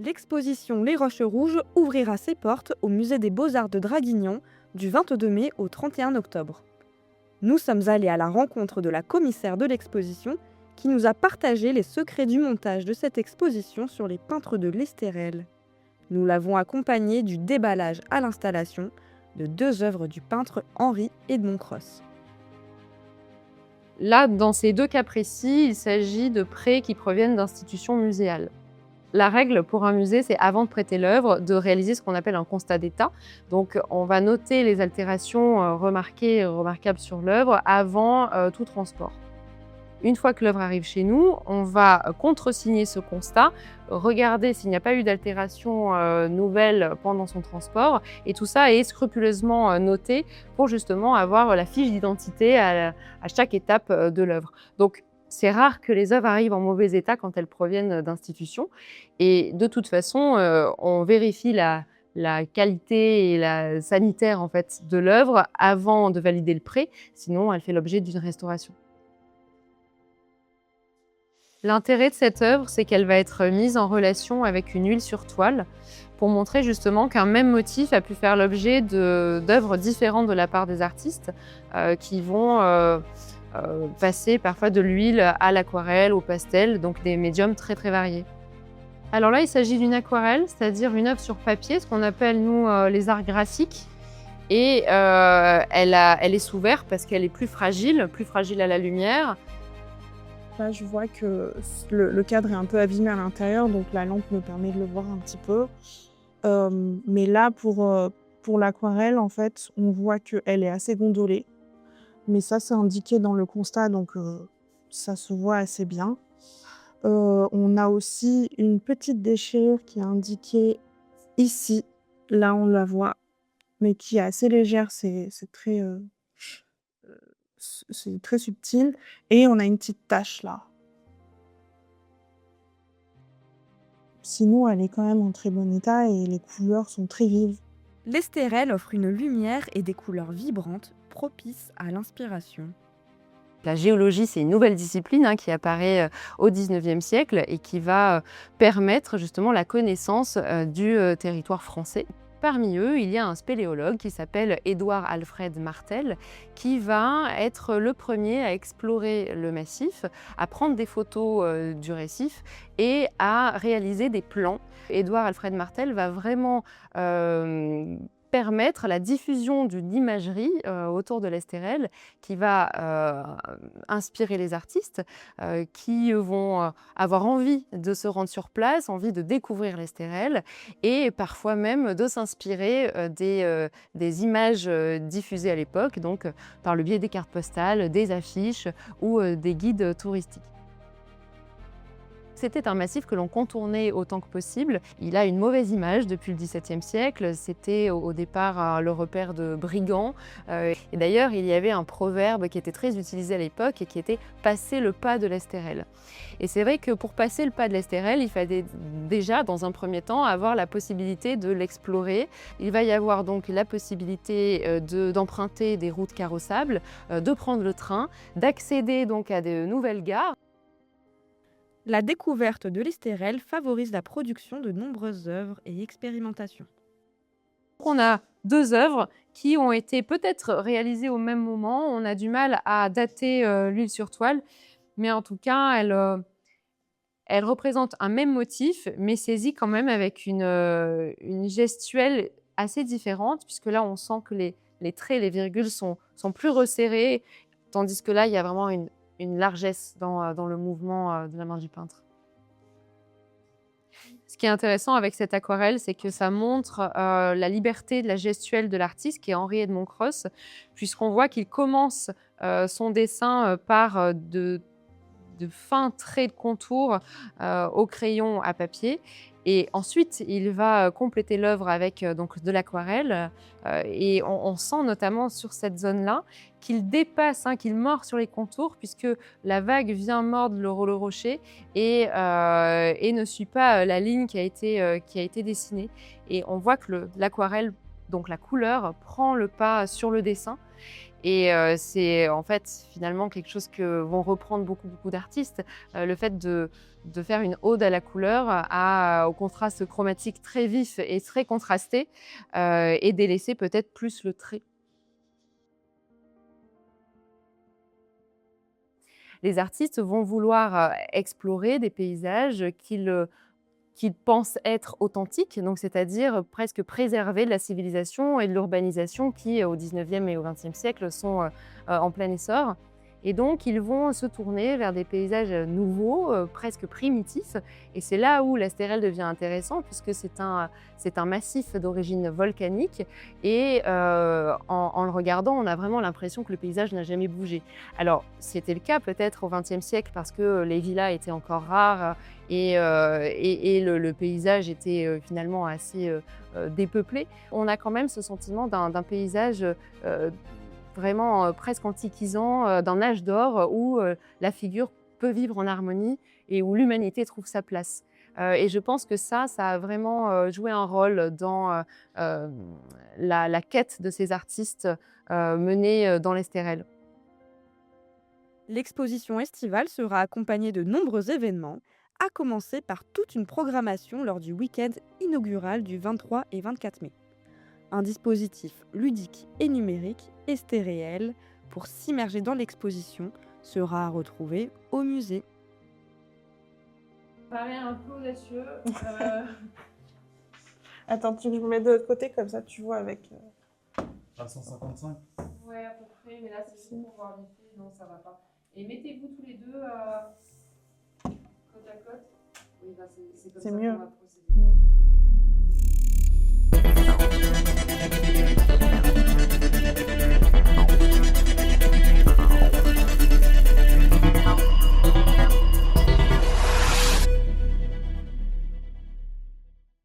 L'exposition Les Roches Rouges ouvrira ses portes au Musée des Beaux-Arts de Draguignan du 22 mai au 31 octobre. Nous sommes allés à la rencontre de la commissaire de l'exposition qui nous a partagé les secrets du montage de cette exposition sur les peintres de l'Estérel. Nous l'avons accompagnée du déballage à l'installation de 2 œuvres du peintre Henri Edmond Cross. Là, dans ces 2 cas précis, il s'agit de prêts qui proviennent d'institutions muséales. La règle pour un musée, c'est avant de prêter l'œuvre, de réaliser ce qu'on appelle un constat d'état. Donc, on va noter les altérations remarquables sur l'œuvre avant tout transport. Une fois que l'œuvre arrive chez nous, on va contresigner ce constat, regarder s'il n'y a pas eu d'altération nouvelle pendant son transport. Et tout ça est scrupuleusement noté pour justement avoir la fiche d'identité à chaque étape de l'œuvre. Donc, c'est rare que les œuvres arrivent en mauvais état quand elles proviennent d'institutions. Et de toute façon, on vérifie la qualité et la sanitaire en fait, de l'œuvre avant de valider le prêt. Sinon, elle fait l'objet d'une restauration. L'intérêt de cette œuvre, c'est qu'elle va être mise en relation avec une huile sur toile pour montrer justement qu'un même motif a pu faire l'objet d'œuvres différentes de la part des artistes qui vont passer parfois de l'huile à l'aquarelle, au pastel, donc des médiums très très variés. Alors là, il s'agit d'une aquarelle, c'est-à-dire une œuvre sur papier, ce qu'on appelle nous les arts graphiques. Et elle est sous verre parce qu'elle est plus fragile à la lumière. Là, je vois que le cadre est un peu abîmé à l'intérieur, donc la lampe me permet de le voir un petit peu. Mais là, pour l'aquarelle, en fait, on voit qu'elle est assez gondolée. Mais ça, c'est indiqué dans le constat, donc ça se voit assez bien. On a aussi une petite déchirure qui est indiquée ici. Là, on la voit, mais qui est assez légère, c'est très subtil. Et on a une petite tache là. Sinon, elle est quand même en très bon état et les couleurs sont très vives. L'Estérel offre une lumière et des couleurs vibrantes propices à l'inspiration. La géologie, c'est une nouvelle discipline qui apparaît au XIXe siècle et qui va permettre justement la connaissance du territoire français. Parmi eux, il y a un spéléologue qui s'appelle Édouard Alfred Martel, qui va être le premier à explorer le massif, à prendre des photos du récif et à réaliser des plans. Édouard Alfred Martel va vraiment permettre la diffusion d'une imagerie autour de l'Estérel qui va inspirer les artistes qui vont avoir envie de se rendre sur place, envie de découvrir l'Estérel et parfois même de s'inspirer des images diffusées à l'époque, donc par le biais des cartes postales, des affiches ou des guides touristiques. C'était un massif que l'on contournait autant que possible. Il a une mauvaise image depuis le XVIIe siècle. C'était au départ le repère de brigands. Et d'ailleurs, il y avait un proverbe qui était très utilisé à l'époque et qui était « passer le pas de l'Estérel ». Et c'est vrai que pour passer le pas de l'Estérel, il fallait déjà, dans un premier temps, avoir la possibilité de l'explorer. Il va y avoir donc la possibilité d'emprunter des routes carrossables, de prendre le train, d'accéder donc à de nouvelles gares. La découverte de l'Estérel favorise la production de nombreuses œuvres et expérimentations. On a 2 œuvres qui ont été peut-être réalisées au même moment. On a du mal à dater l'huile sur toile, mais en tout cas, elle représente un même motif, mais saisi quand même avec une gestuelle assez différente, puisque là, on sent que les traits, les virgules sont plus resserrés, tandis que là, il y a vraiment une largesse dans le mouvement de la main du peintre. Ce qui est intéressant avec cette aquarelle, c'est que ça montre la liberté de la gestuelle de l'artiste, qui est Henri Edmond Cross, puisqu'on voit qu'il commence son dessin par de fins traits de contour au crayon à papier. Et ensuite, il va compléter l'œuvre avec donc de l'aquarelle. Et on sent notamment sur cette zone-là qu'il dépasse, qu'il mord sur les contours, puisque la vague vient mordre le rocher et ne suit pas la ligne qui a été dessinée. Et on voit que l'aquarelle Donc la couleur prend le pas sur le dessin. Et c'est en fait finalement quelque chose que vont reprendre beaucoup d'artistes. Le fait de faire une ode à la couleur, au contraste chromatique très vif et très contrasté, et délaisser peut-être plus le trait. Les artistes vont vouloir explorer des paysages qu'ils pensent être authentiques, donc c'est-à-dire presque préservés de la civilisation et de l'urbanisation qui, au XIXe et au XXe siècle, sont en plein essor. Et donc, ils vont se tourner vers des paysages nouveaux, presque primitifs. Et c'est là où la stérelle devient intéressant, puisque c'est un massif d'origine volcanique. Et en le regardant, on a vraiment l'impression que le paysage n'a jamais bougé. Alors, c'était le cas peut-être au XXe siècle, parce que les villas étaient encore rares et le paysage était finalement assez dépeuplé. On a quand même ce sentiment d'un paysage vraiment presque antiquisant, d'un âge d'or où la figure peut vivre en harmonie et où l'humanité trouve sa place. Et je pense que ça a vraiment joué un rôle dans la quête de ces artistes menés dans les stérelles. L'exposition estivale sera accompagnée de nombreux événements, à commencer par toute une programmation lors du week-end inaugural du 23 et 24 mai. Un dispositif ludique et numérique, estéréel, pour s'immerger dans l'exposition, sera à retrouver au musée. Paraît un peu audacieux. Attends, tu me mets de l'autre côté, comme ça tu vois avec... À 155. Ouais, à peu près, mais là c'est juste pour voir l'effet, non ça va pas. Et mettez-vous tous les deux côte à côte. Oui, bah, c'est comme C'est ça mieux. qu'on va procéder.